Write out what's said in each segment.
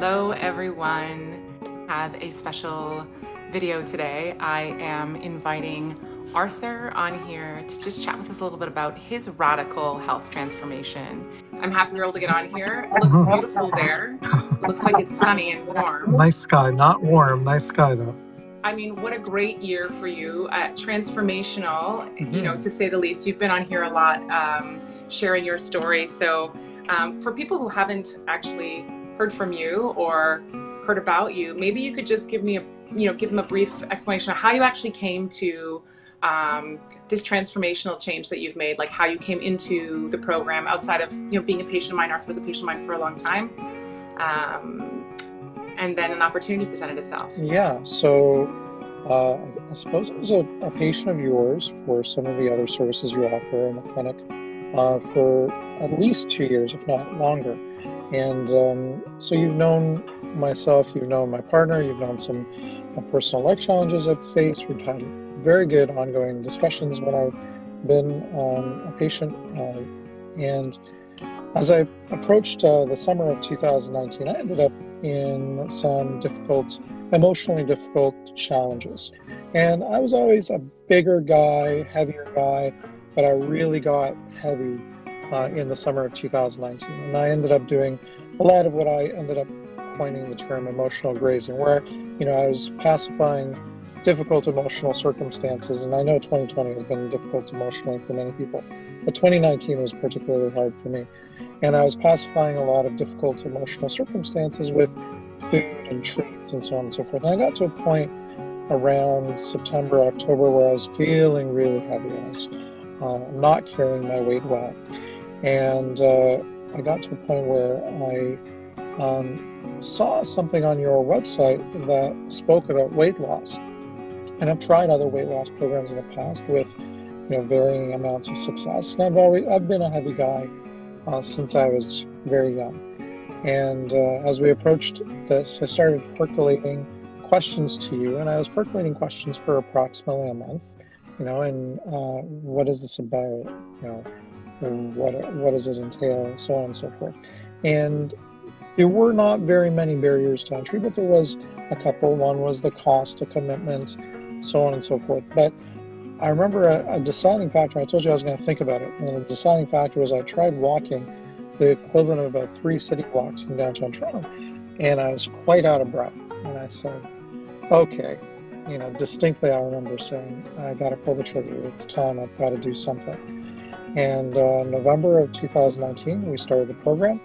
Hello everyone. I have a special video today. I am inviting Arthur on here to just chat with us a little bit about his radical health transformation. I'm happy you're able to get on here. It looks beautiful there. It looks like it's sunny and warm. Nice sky, not warm, nice sky though. I mean, what a great year for you. Transformational, to say the least. You've been on here a lot, sharing your story. So for people who haven't actually heard from you or heard about you, maybe you could just give them a brief explanation of how you actually came to this transformational change that you've made, like how you came into the program outside of, being a patient of mine. Arthur was a patient of mine for a long time. And then an opportunity presented itself. Yeah, so I suppose I was a patient of yours for some of the other services you offer in the clinic for at least 2 years, if not longer. And so you've known myself, you've known my partner, you've known some personal life challenges I've faced. We've had very good ongoing discussions when I've been a patient. And as I approached the summer of 2019, I ended up in some emotionally difficult challenges. And I was always a bigger guy, heavier guy, but I really got heavy in the summer of 2019. And I ended up doing a lot of what I ended up coining the term emotional grazing, where, I was pacifying difficult emotional circumstances. And I know 2020 has been difficult emotionally for many people, but 2019 was particularly hard for me. And I was pacifying a lot of difficult emotional circumstances with food and treats and so on and so forth. And I got to a point around September, October, where I was feeling really heavy. I was not carrying my weight well. And I got to a point where I saw something on your website that spoke about weight loss. And I've tried other weight loss programs in the past with varying amounts of success. And I've been a heavy guy since I was very young. And as we approached this, I started percolating questions to you, and I was percolating questions for approximately a month, and what is this about, what does it entail, so on and so forth. And there were not very many barriers to entry, but there was a couple. One was the cost, the commitment, so on and so forth. But I remember a deciding factor. I told you I was going to think about it. And the deciding factor was I tried walking the equivalent of about 3 city blocks in downtown Toronto. And I was quite out of breath. And I said, okay, distinctly I remember saying, I got to pull the trigger. It's time. I've got to do something. And November of 2019, we started the program.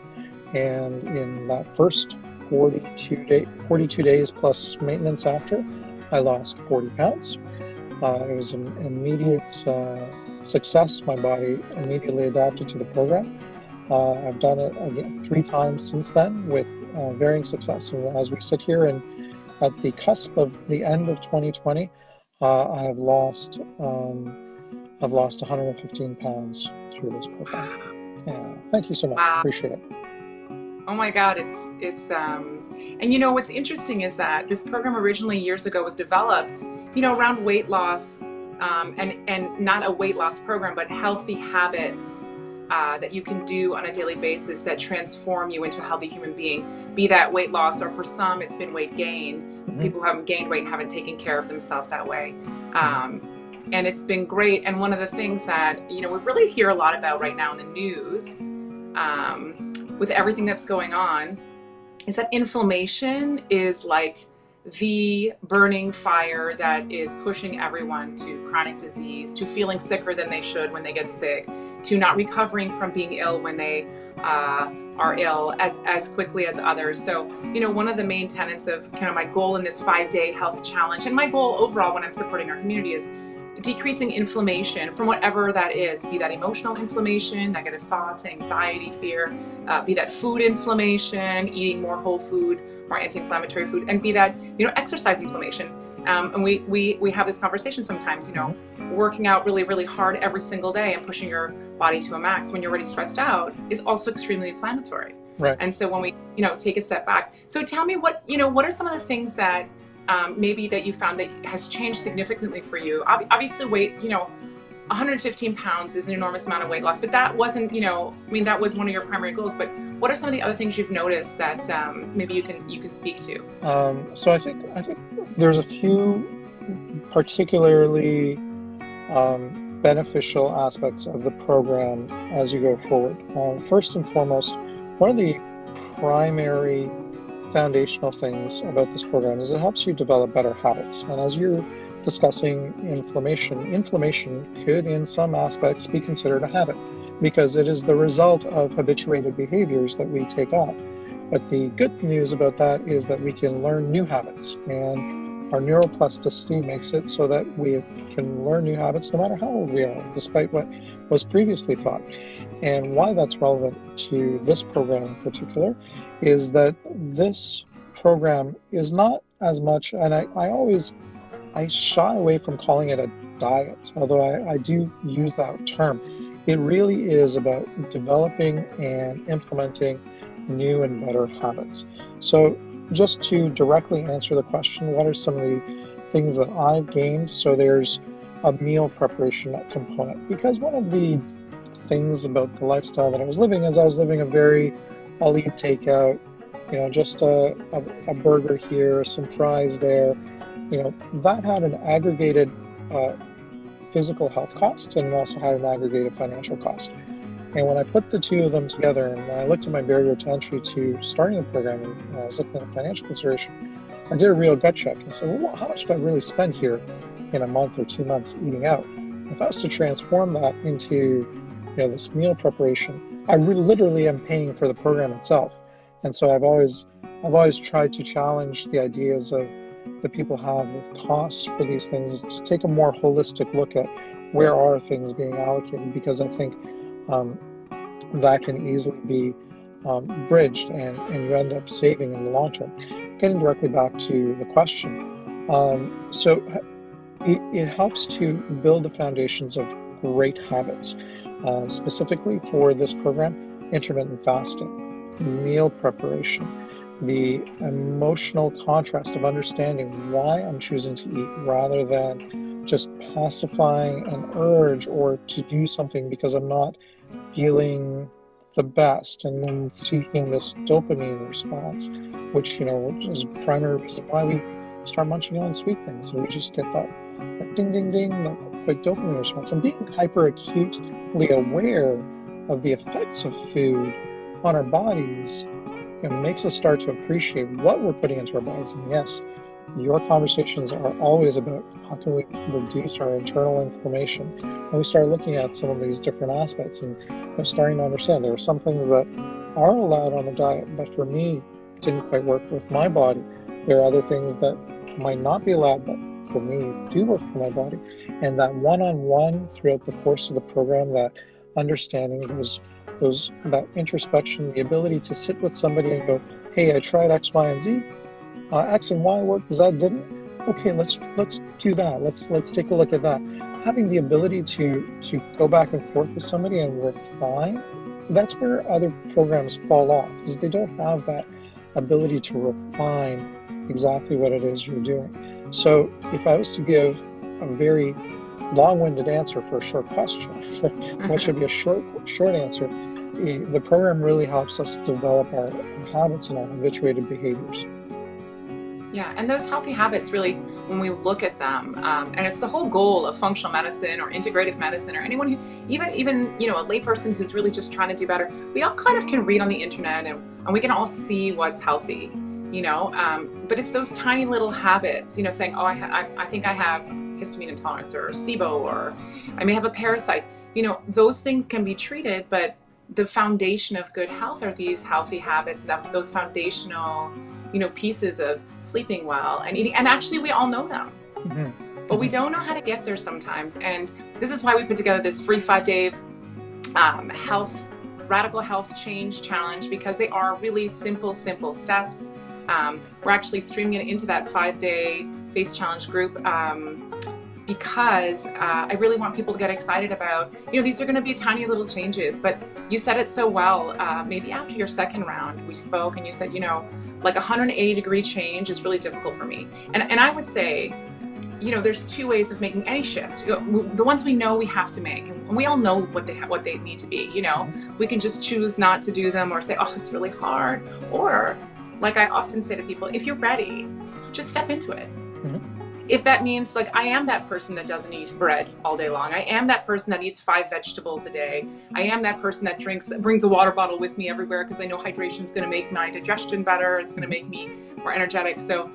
And in that first 42 days plus maintenance after, I lost 40 pounds. It was an immediate success. My body immediately adapted to the program. I've done it again 3 times since then with varying success. And as we sit here and at the cusp of the end of 2020, I've lost 115 pounds through this program. Yeah, thank you so much. Wow. Appreciate it. Oh my God, it's and what's interesting is that this program originally years ago was developed, around weight loss, and not a weight loss program, but healthy habits that you can do on a daily basis that transform you into a healthy human being, be that weight loss, or for some it's been weight gain. Mm-hmm. People who haven't gained weight and haven't taken care of themselves that way. And it's been great. And one of the things that, we really hear a lot about right now in the news, with everything that's going on, is that inflammation is like the burning fire that is pushing everyone to chronic disease, to feeling sicker than they should when they get sick, to not recovering from being ill when they are ill as quickly as others. So, one of the main tenets of kind of my goal in this 5-day health challenge, and my goal overall when I'm supporting our community, is decreasing inflammation from whatever that is, be that emotional inflammation, negative thoughts, anxiety, fear, be that food inflammation, eating more whole food, more anti-inflammatory food, and be that, exercise inflammation. And we have this conversation sometimes, working out really, really hard every single day and pushing your body to a max when you're already stressed out is also extremely inflammatory. Right. And so when we, take a step back. So tell me what are some of the things that maybe that you found that has changed significantly for you? Obviously weight, 115 pounds is an enormous amount of weight loss, but that wasn't, that was one of your primary goals. But what are some of the other things you've noticed that maybe you can speak to? So I think there's a few particularly beneficial aspects of the program as you go forward. First and foremost, one of the primary foundational things about this program is it helps you develop better habits. And as you're discussing inflammation could in some aspects be considered a habit because it is the result of habituated behaviors that we take on. But the good news about that is that we can learn new habits, and our neuroplasticity makes it so that we can learn new habits no matter how old we are, despite what was previously thought. And why that's relevant to this program in particular is that this program is not as much, and I shy away from calling it a diet, although I do use that term. It really is about developing and implementing new and better habits. So just to directly answer the question, what are some of the things that I've gained? So there's a meal preparation component, because one of the things about the lifestyle that I was living is I was living a very, I'll eat takeout, just a burger here, some fries there. That had an aggregated physical health cost, and also had an aggregated financial cost. And when I put the two of them together, and I looked at my barrier to entry to starting the program, and I was looking at financial consideration, I did a real gut check and said, well, how much do I really spend here in a month or 2 months eating out? If I was to transform that into this meal preparation, I literally am paying for the program itself. And so I've always tried to challenge the ideas of that people have with costs for these things, to take a more holistic look at where are things being allocated, because I think that can easily be bridged, and you end up saving in the long term. Getting directly back to the question, so it helps to build the foundations of great habits. Specifically for this program, intermittent fasting, meal preparation, the emotional contrast of understanding why I'm choosing to eat rather than just pacifying an urge or to do something because I'm not feeling the best, and then seeking this dopamine response, which is the primary reason why we start munching on sweet things. So we just get that ding ding ding, that quick dopamine response. And being hyper acutely aware of the effects of food on our bodies makes us start to appreciate what we're putting into our bodies. And yes, your conversations are always about how can we reduce our internal inflammation. And we start looking at some of these different aspects and starting to understand there are some things that are allowed on the diet, but for me, didn't quite work with my body. There are other things that might not be allowed, but for me, do work for my body. And that one-on-one throughout the course of the program, that understanding that introspection, the ability to sit with somebody and go, hey, I tried X, Y, and Z. X and Y worked, Z didn't. Okay, let's do that. Let's take a look at that. Having the ability to go back and forth with somebody and refine, that's where other programs fall off, is they don't have that ability to refine exactly what it is you're doing. So if I was to give a very long-winded answer for a short question, what should be a short answer, the program really helps us develop our habits and our habituated behaviors. Yeah, and those healthy habits really, when we look at them, and it's the whole goal of functional medicine or integrative medicine, or anyone who, even a layperson who's really just trying to do better, we all kind of can read on the internet and we can all see what's healthy, but it's those tiny little habits, saying, oh, I think I have histamine intolerance or SIBO, or I may have a parasite. Those things can be treated, but the foundation of good health are these healthy habits, those foundational pieces of sleeping well and eating. And actually, we all know them, but we don't know how to get there sometimes. And this is why we put together this free 5-day radical health change challenge, because they are really simple steps. We're actually streaming it into that 5-day face challenge group because I really want people to get excited about, these are going to be tiny little changes. But you said it so well. Maybe after your second round, we spoke and you said, like 180-degree change is really difficult for me. And I would say there's two ways of making any shift. The ones we know we have to make, and we all know what they need to be. We can just choose not to do them or say, oh, it's really hard. Or, like I often say to people, if you're ready, just step into it. If that means, like, I am that person that doesn't eat bread all day long. I am that person that eats 5 vegetables a day. I am that person that brings a water bottle with me everywhere because I know hydration is going to make my digestion better. It's going to make me more energetic. So,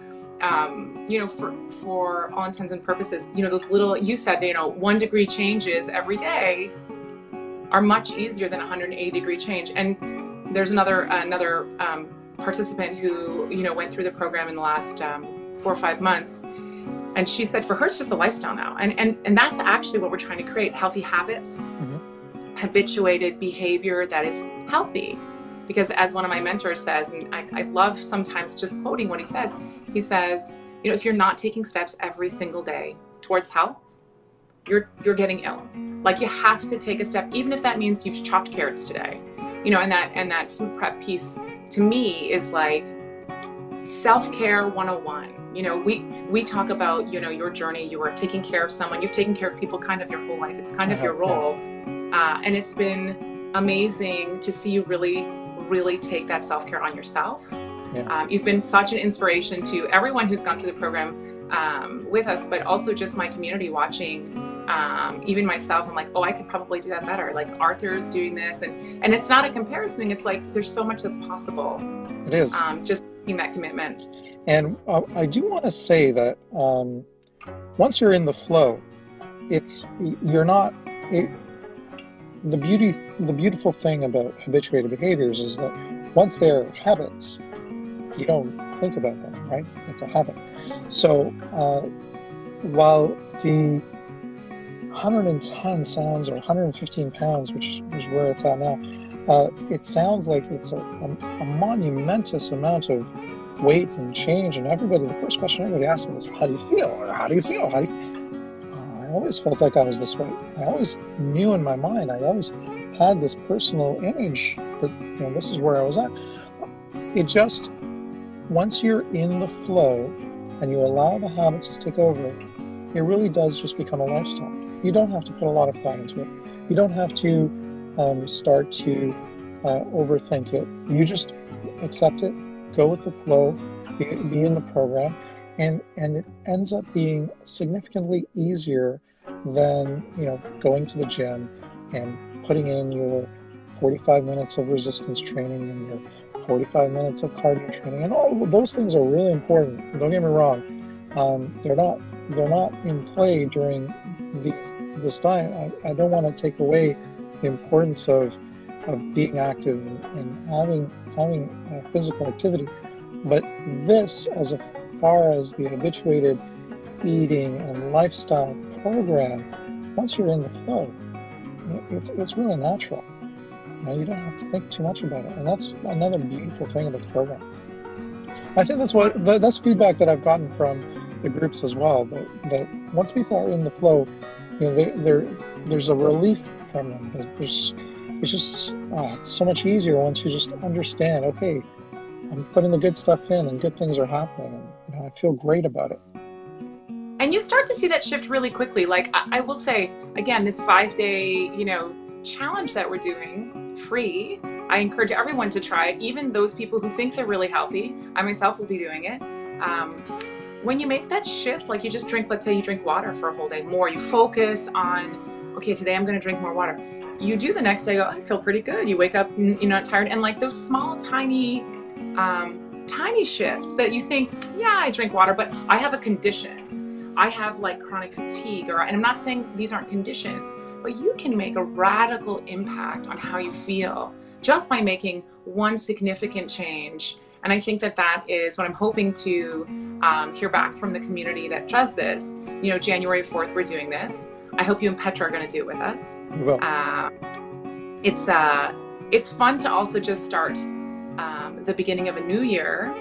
for all intents and purposes, those little, you said, 1 degree changes every day are much easier than 180 degree change. And there's another participant who, went through the program in the last 4 or 5 months. And she said for her, it's just a lifestyle now. And that's actually what we're trying to create, healthy habits, habituated behavior that is healthy. Because as one of my mentors says, and I love sometimes just quoting what he says, if you're not taking steps every single day towards health, you're getting ill. Like, you have to take a step, even if that means you've chopped carrots today. And that food prep piece to me is like self-care 101. We talk about, your journey. You are taking care of someone. You've taken care of people kind of your whole life. It's kind of your role. And it's been amazing to see you really, really take that self-care on yourself. You've been such an inspiration to everyone who's gone through the program with us, but also just my community watching, even myself. I'm like, oh, I could probably do that better. Like, Arthur's doing this. And it's not a comparison thing. It's like, there's so much that's possible. It is. Just making that commitment. And I do want to say that once you're in the flow, the beautiful thing about habituated behaviors is that once they're habits, you don't think about them, right? It's a habit. So while the 110 sounds, or 115 pounds, which is where it's at now, it sounds like it's a monumentous amount of weight and change. And the first question everybody asks me is, how do you feel? Or how do you feel? I always felt like I was this way. I always knew in my mind, I always had this personal image that, this is where I was at. It just, once you're in the flow and you allow the habits to take over, it really does just become a lifestyle. You don't have to put a lot of thought into it. You don't have to start to overthink it. You just accept it, go with the flow, be in the program, and it ends up being significantly easier than going to the gym and putting in your 45 minutes of resistance training and your 45 minutes of cardio training. And all of those things are really important. Don't get me wrong. They're not in play during this diet. I don't want to take away the importance of being active and having physical activity, but this, as far as the habituated eating and lifestyle program, once you're in the flow, it's really natural. You don't have to think too much about it, and that's another beautiful thing about the program. I think that's feedback that I've gotten from the groups as well. That once people are in the flow, there's a relief from them. It's just it's so much easier once you just understand. Okay, I'm putting the good stuff in, and good things are happening, and I feel great about it. And you start to see that shift really quickly. Like, I will say again, this 5-day challenge that we're doing, free. I encourage everyone to try it, even those people who think they're really healthy. I myself will be doing it. When you make that shift, like, you just drink, let's say you drink water for a whole day more, you focus on, okay, today I'm going to drink more water. You do the next day, I feel pretty good. You wake up, you're not tired. And like those small, tiny shifts that you think, yeah, I drink water, but I have a condition. I have like chronic fatigue, and I'm not saying these aren't conditions, but you can make a radical impact on how you feel just by making one significant change. And I think that is what I'm hoping to hear back from the community that does this. January 4th, we're doing this. I hope you and Petra are going to do it with us. We will. It's fun to also just start the beginning of a new year.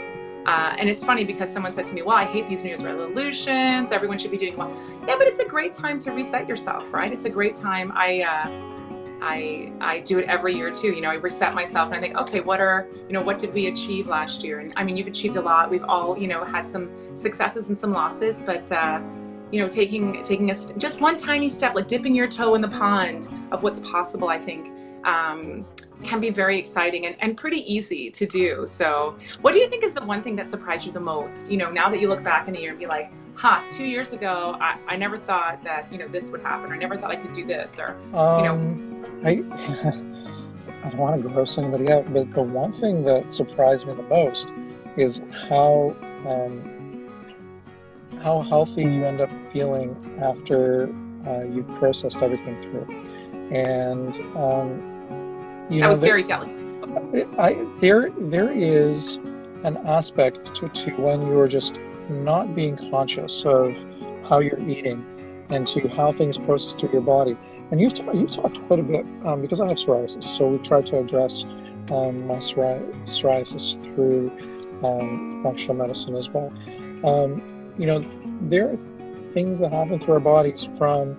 And it's funny because someone said to me, well, I hate these New Year's resolutions. Everyone should be doing well. Yeah, but it's a great time to reset yourself, right? It's a great time. I do it every year too. I reset myself and I think, okay, what did we achieve last year? And I mean, you've achieved a lot. We've all, had some successes and some losses, but just one tiny step, like dipping your toe in the pond of what's possible, I think can be very exciting and pretty easy to do. So what do you think is the one thing that surprised you the most, now that you look back in a year and be like, 2 years ago, I never thought that, this would happen, or never thought I could do this, or, I I don't want to gross anybody out, but the one thing that surprised me the most is how healthy you end up feeling after you've processed everything through. And that was very delicate. There is an aspect to when you're just not being conscious of how you're eating and to how things process through your body. And you've talked quite a bit because I have psoriasis, so we tried to address my psoriasis through functional medicine as well. There are things that happen through our bodies, from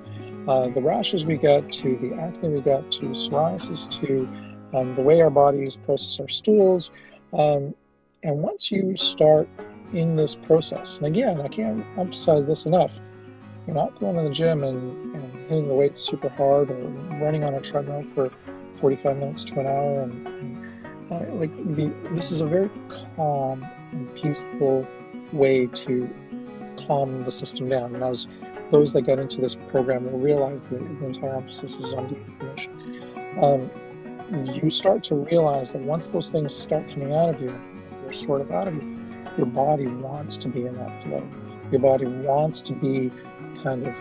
the rashes we get, to the acne we get, to psoriasis, to the way our bodies process our stools. And once you start in this process, and again, I can't emphasize this enough, you're not going to the gym and hitting the weights super hard, or running on a treadmill for 45 minutes to an hour. This is a very calm and peaceful way to calm the system down. And as those that get into this program will realize, the entire emphasis is on de-inflammation. You start to realize that once those things start coming out of you, they're sort of out of you, your body wants to be in that flow. Your body wants to be kind of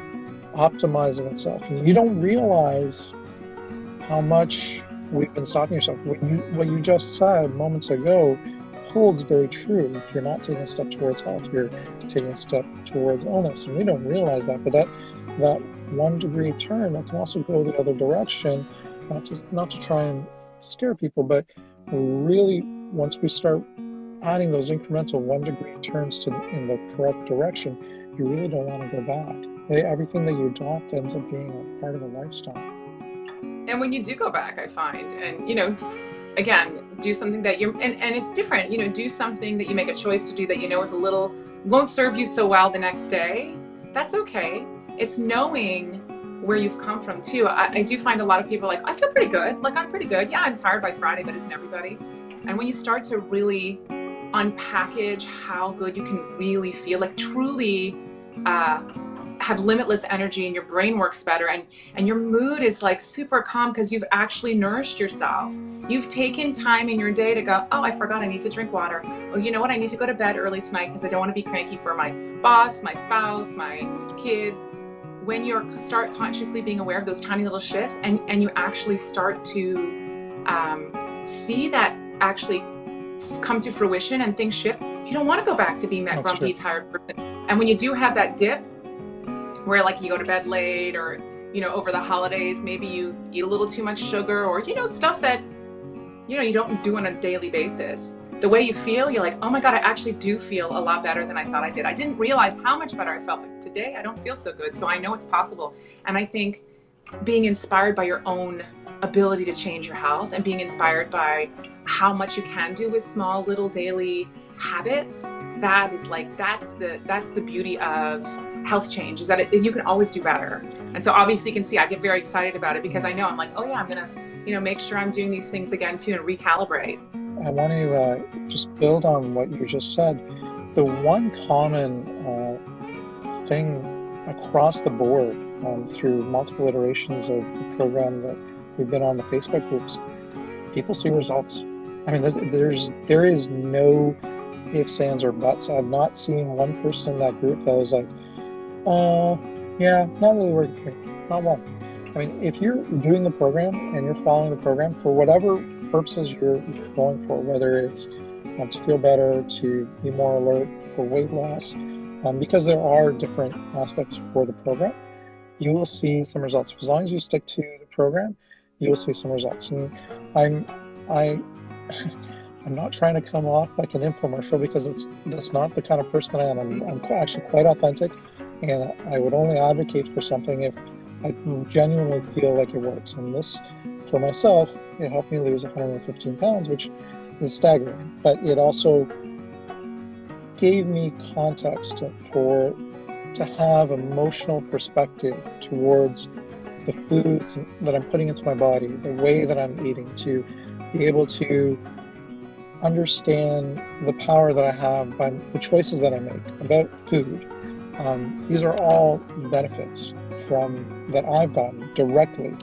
optimizing itself. And you don't realize how much we've been stopping yourself. What you just said moments ago holds very true. If you're not taking a step towards health, you're taking a step towards illness. And we don't realize that, but that 1 degree turn, that can also go the other direction, not to try and scare people, but really, once we start adding those incremental 1 degree turns in the correct direction, you really don't want to go back. Everything that you adopt ends up being a part of a lifestyle. And when you do go back, I find, and again, do something that and it's different, do something that you make a choice to do that is won't serve you so well the next day. That's okay. It's knowing where you've come from too. I do find a lot of people like, I feel pretty good. Like, I'm pretty good. Yeah, I'm tired by Friday, but isn't everybody? And when you start to really unpackage how good you can really feel, like truly have limitless energy, and your brain works better, and your mood is like super calm because you've actually nourished yourself. You've taken time in your day to go, oh, I forgot I need to drink water. Oh, you know what? I need to go to bed early tonight because I don't want to be cranky for my boss, my spouse, my kids. When you start consciously being aware of those tiny little shifts, and you actually start to see that actually come to fruition and things shift, you don't want to go back to being that grumpy, tired person. And when you do have that dip where like you go to bed late, or over the holidays maybe you eat a little too much sugar, or stuff that you don't do on a daily basis, the way you feel, you're like, oh my God, I actually do feel a lot better than I thought I did. I didn't realize how much better I felt, but today I don't feel so good. So I know it's possible. And I think being inspired by your own ability to change your health, and being inspired by how much you can do with small little daily habits, that's the beauty of health change, is that you can always do better. And so obviously you can see I get very excited about it, because I know I'm like, oh yeah, I'm gonna make sure I'm doing these things again too, and recalibrate. I want to just build on what you just said. The one common thing across the board through multiple iterations of the program that we've been on, the Facebook groups, people see results. I mean, there is no ifs, ands, or buts. I've not seen one person in that group that was like, yeah, not really working for me. Not one. I mean, if you're doing the program and you're following the program for whatever purposes you're going for, whether it's to feel better, to be more alert, for weight loss, because there are different aspects for the program, you will see some results. As long as you stick to the program, you will see some results. And I'm not trying to come off like an infomercial, because that's not the kind of person I am. I'm actually quite authentic, and I would only advocate for something if I genuinely feel like it works. And this, for myself, it helped me lose 115 pounds, which is staggering. But it also gave me context for to have emotional perspective towards the foods that I'm putting into my body, the way that I'm eating, to be able to understand the power that I have by the choices that I make about food. These are all benefits that I've gotten directly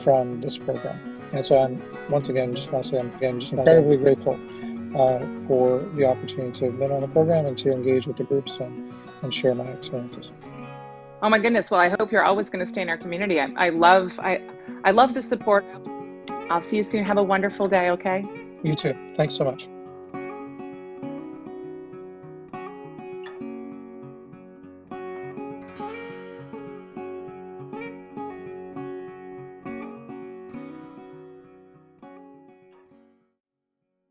from this program. And so I'm, once again, just want to say I'm just incredibly grateful for the opportunity to have been on the program and to engage with the groups and share my experiences. Oh my goodness. Well, I hope you're always going to stay in our community. I love the support. I'll see you soon. Have a wonderful day. Okay. You too. Thanks so much.